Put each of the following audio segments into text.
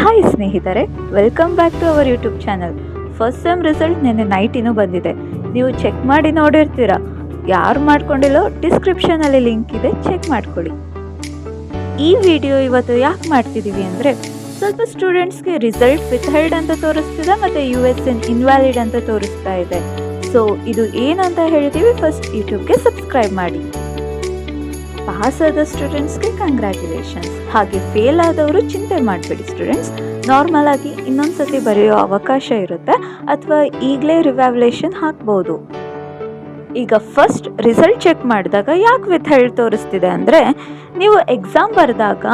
Hi ಸ್ನೇಹಿತರೆ, welcome back to our YouTube channel. First sem result ನಿನ್ನೆ night ಇನ್ನೂ ಬಂದಿದೆ. ನೀವು ಚೆಕ್ ಮಾಡಿ ನೋಡಿರ್ತೀರ. ಯಾರು ಮಾಡ್ಕೊಂಡಿಲ್ಲೋ ಡಿಸ್ಕ್ರಿಪ್ಷನಲ್ಲಿ ಲಿಂಕ್ ಇದೆ, ಚೆಕ್ ಮಾಡ್ಕೊಳ್ಳಿ. ಈ ವಿಡಿಯೋ ಇವತ್ತು ಯಾಕೆ ಮಾಡ್ತಿದ್ದೀವಿ ಅಂದರೆ, ಸ್ವಲ್ಪ ಸ್ಟೂಡೆಂಟ್ಸ್ಗೆ ರಿಸಲ್ಟ್ ವಿಥ್ಹೆಲ್ಡ್ ಅಂತ ತೋರಿಸ್ತಿದೆ ಮತ್ತು USN ಇನ್ವ್ಯಾಲಿಡ್ ಅಂತ ತೋರಿಸ್ತಾ ಇದೆ. ಸೊ ಇದು ಏನಂತ ಹೇಳ್ತೀವಿ, ಫಸ್ಟ್ ಯೂಟ್ಯೂಬ್ಗೆ ಸಬ್ಸ್ಕ್ರೈಬ್ ಮಾಡಿ. ಪಾಸ್ ಆದ ಸ್ಟೂಡೆಂಟ್ಸ್ಗೆ ಕಂಗ್ರ್ಯಾಚುಲೇಷನ್ಸ್. ಹಾಗೆ ಫೇಲ್ ಆದವರು ಚಿಂತೆ ಮಾಡಬೇಡಿ ಸ್ಟೂಡೆಂಟ್ಸ್. ನಾರ್ಮಲ್ ಆಗಿ ಇನ್ನೊಂದ್ಸತಿ ಬರೆಯೋ ಅವಕಾಶ ಇರುತ್ತೆ, ಅಥವಾ ಈಗಲೇ ರಿವ್ಯಾಲ್ಯೂಯೇಷನ್ ಹಾಕ್ಬೋದು. ಈಗ ಫಸ್ಟ್ ರಿಸಲ್ಟ್ ಚೆಕ್ ಮಾಡಿದಾಗ ಯಾಕೆ ವಿಥ್ಹೆಲ್ಡ್ ತೋರಿಸ್ತಿದೆ ಅಂದರೆ, ನೀವು ಎಕ್ಸಾಮ್ ಬರೆದಾಗ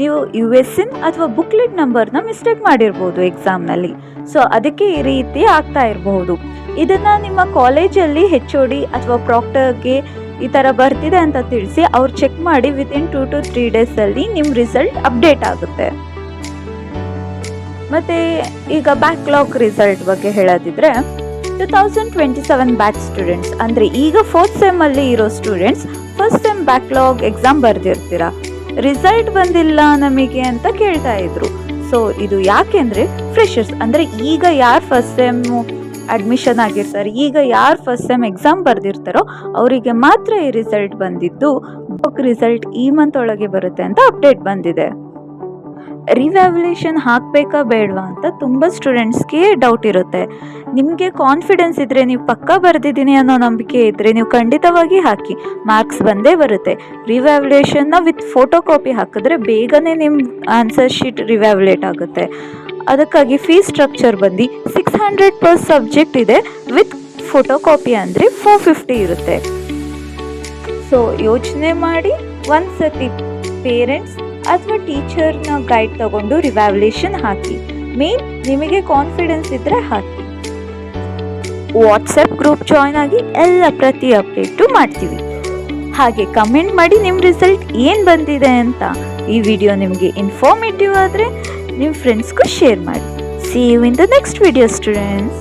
ನೀವು USN ಅಥವಾ ಬುಕ್ಲೆಟ್ ನಂಬರ್ನ ಮಿಸ್ಟೇಕ್ ಮಾಡಿರ್ಬೋದು ಎಕ್ಸಾಮ್ನಲ್ಲಿ. ಸೊ ಅದಕ್ಕೆ ಈ ರೀತಿ ಆಗ್ತಾ ಇರಬಹುದು. ಇದನ್ನು ನಿಮ್ಮ ಕಾಲೇಜಲ್ಲಿ HOD ಅಥವಾ ಪ್ರಾಕ್ಟರ್ಗೆ ಈ ಥರ ಬರ್ತಿದೆ ಅಂತ ತಿಳಿಸಿ ಅವ್ರು ಚೆಕ್ ಮಾಡಿ ವಿತಿನ್ 2 to 3 ಡೇಸಲ್ಲಿ ನಿಮ್ಮ ರಿಸಲ್ಟ್ ಅಪ್ಡೇಟ್ ಆಗುತ್ತೆ. ಮತ್ತು ಈಗ ಬ್ಯಾಕ್ಲಾಗ್ ರಿಸಲ್ಟ್ ಬಗ್ಗೆ ಹೇಳೋದಿದ್ರೆ, 2027 ಬ್ಯಾಚ್ ಸ್ಟೂಡೆಂಟ್ಸ್ ಅಂದರೆ ಈಗ 4th ಸೆಮ್ಮಲ್ಲಿ ಇರೋ students first sem backlog exam ಬರೆದಿರ್ತೀರ. ರಿಸಲ್ಟ್ ಬಂದಿಲ್ಲ ನಮಗೆ ಅಂತ ಕೇಳ್ತಾ ಇದ್ರು. ಸೊ ಇದು ಯಾಕೆಂದರೆ ಫ್ರೆಷರ್ಸ್ ಅಂದರೆ ಈಗ ಯಾರು ಫಸ್ಟ್ ಸೆಮ್ಮು ಅಡ್ಮಿಷನ್ ಆಗಿರ್ತಾರೆ, ಈಗ ಯಾರು ಫಸ್ಟ್ ಸೆಮ್ ಎಕ್ಸಾಮ್ ಬರೆದಿರ್ತಾರೋ ಅವರಿಗೆ ಮಾತ್ರ ಈ ರಿಸಲ್ಟ್ ಬಂದಿದ್ದು. ಬುಕ್ ರಿಸಲ್ಟ್ ಈ ಮಂತ್ ಒಳಗೆ ಬರುತ್ತೆ ಅಂತ ಅಪ್ಡೇಟ್ ಬಂದಿದೆ. ರಿವ್ಯಾಲ್ಯೂಯೇಷನ್ ಹಾಕಬೇಕಾ ಬೇಡವಾ ಅಂತ ತುಂಬ ಸ್ಟೂಡೆಂಟ್ಸ್ಗೆ ಡೌಟ್ ಇರುತ್ತೆ. ನಿಮಗೆ ಕಾನ್ಫಿಡೆನ್ಸ್ ಇದ್ದರೆ, ನೀವು ಪಕ್ಕ ಬರೆದಿದ್ದೀನಿ ಅನ್ನೋ ನಂಬಿಕೆ ಇದ್ದರೆ ನೀವು ಖಂಡಿತವಾಗಿ ಹಾಕಿ, ಮಾರ್ಕ್ಸ್ ಬಂದೇ ಬರುತ್ತೆ. ರಿವ್ಯಾಲ್ಯೂಯೇಷನ್ನ ವಿತ್ ಫೋಟೋ ಕಾಪಿ ಹಾಕಿದ್ರೆ ಬೇಗನೆ ನಿಮ್ಮ ಆನ್ಸರ್ ಶೀಟ್ ರಿವ್ಯಾಲ್ಯೂಯೇಟ್ ಆಗುತ್ತೆ. ಅದಕ್ಕಾಗಿ ಫೀಸ್ ಸ್ಟ್ರಕ್ಚರ್ ಬಂದು 600 per ಸಬ್ಜೆಕ್ಟ್ ಇದೆ, ವಿತ್ ಫೋಟೋ ಕಾಪಿ ಅಂದರೆ 450 ಇರುತ್ತೆ. ಸೊ ಯೋಚನೆ ಮಾಡಿ ಒಂದ್ಸತಿ ಪೇರೆಂಟ್ಸ್ ಅಥವಾ ಟೀಚರ್ನ ಗೈಡ್ ತಗೊಂಡು ರಿವ್ಯಾಲ್ಯೂಯೇಷನ್ ಹಾಕಿ. ಮೇನ್ ನಿಮಗೆ ಕಾನ್ಫಿಡೆನ್ಸ್ ಇದ್ದರೆ ಹಾಕಿ. ವಾಟ್ಸಪ್ ಗ್ರೂಪ್ ಜಾಯ್ನ್ ಆಗಿ ಪ್ರತಿ ಅಪ್ಡೇಟು ಮಾಡ್ತೀವಿ. ಹಾಗೆ ಕಮೆಂಟ್ ಮಾಡಿ ನಿಮ್ಮ ರಿಸಲ್ಟ್ ಏನು ಬಂದಿದೆ ಅಂತ. ಈ ವಿಡಿಯೋ ನಿಮಗೆ ಇನ್ಫಾರ್ಮೇಟಿವ್ ಆದರೆ ನಿಮ್ಮ ಫ್ರೆಂಡ್ಸ್ಗೂ ಶೇರ್ ಮಾಡಿ. See you in the next video, students.